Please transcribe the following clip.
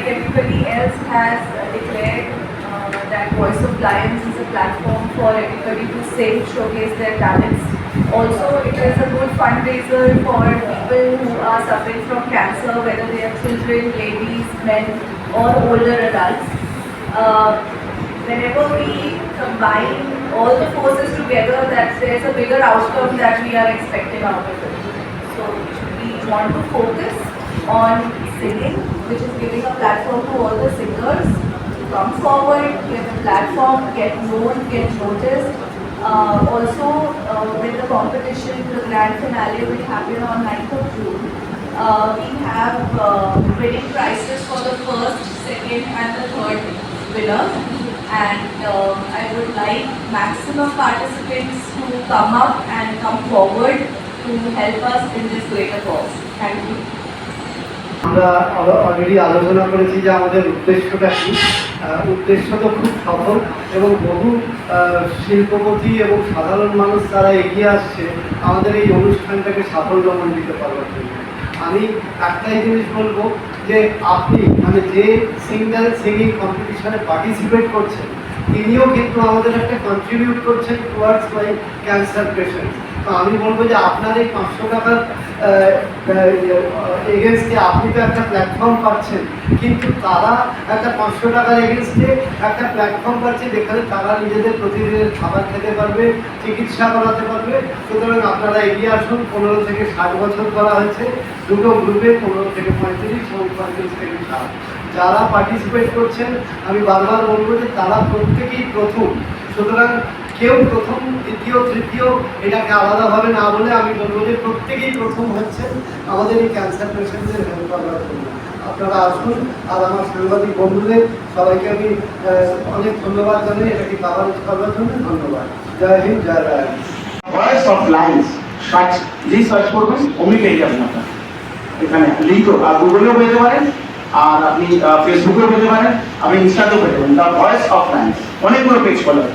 like everybody else has declared that Voice of Lions is a platform for everybody to sing, showcase their talents. Also, it is a good fundraiser for people who are suffering from cancer, whether they are children, ladies, men, or older adults. Whenever we combine all the forces together, that there's a bigger outcome that we are expecting out of it. So we want to focus on singing, which is giving a platform to all the singers to come forward, get a platform, get known, get noticed. Also, with the competition, the grand finale will happen on 9th of June. We have winning prizes for the first, second and the third winner. And I would like maximum participants to come up and come forward to help us in this greater cause. Thank you. আমরা already আলোচনা করেছি যে আমাদের উদ্দেশ্যটা কি। উদ্দেশ্য তো খুব সফল এবং বহু শিল্পপতি এবং সাধারণ মানুষ তারা এগিয়ে আসছে আমাদের এই অনুষ্ঠানটাকে সাফল্যমণ্ডিত করার জন্য। আমি একটাই জিনিস বলবো যে আপনি মানে যে সিঙ্গিং কম্পিটিশনে পার্টিসিপেট করছেন তিনিও কিন্তু আমাদের একটা কন্ট্রিবিউট করছেন টুয়ার্ডস মাই ক্যান্সার পেশেন্ট। তো আমি বলবো যে আপনার এই 500 টাকার এগেনস্টে আপনি তো একটা প্ল্যাটফর্ম পাচ্ছেন, কিন্তু তারা একটা 500 টাকার এগেনস্টে একটা প্ল্যাটফর্ম পাচ্ছে যেখানে তারা নিজেদের প্রতিদিনের খাবার খেতে পারবে, চিকিৎসা করাতে পারবে। সুতরাং আপনারা এগিয়ে আসুন। 15 থেকে 60 বছর করা হয়েছে, দুটো গ্রুপে 15 থেকে 35 এবং 35 থেকে 60। যারা পার্টিসিপেট করছেন আমি বারবার বলবো যে তারা প্রত্যেকেই প্রথম। সুতরাং কেউ প্রথম, দ্বিতীয়, তৃতীয় এটাকে আলাদাভাবে না বলে আমি বলবো যে প্রত্যেকেই প্রথম হচ্ছে আমাদের এই ক্যান্সার পেশেন্টদের হেল্প করার জন্য। আপনারা আসুন। আর আমার সাংবাদিক বন্ধুদের সবাইকে আমি অনেক ধন্যবাদ জানাই এটাকে কাভারেজ করার জন্য। ধন্যবাদ। জয় হিন্দ, জয় রায়। ভয়েস অফ লাইন্স সার্চ করবেন, অমনি পেয়ে যাবেন আপনার। এখানে লিঙ্কও আর গুগলেও পেতে পারেন, আর আপনি ফেসবুকেও পেতে পারেন, আপনি ইনস্টাতেও পেতে পারেন। দ্য ভয়েস অফ লাইন্স অনেকগুলো পেজ খোলা।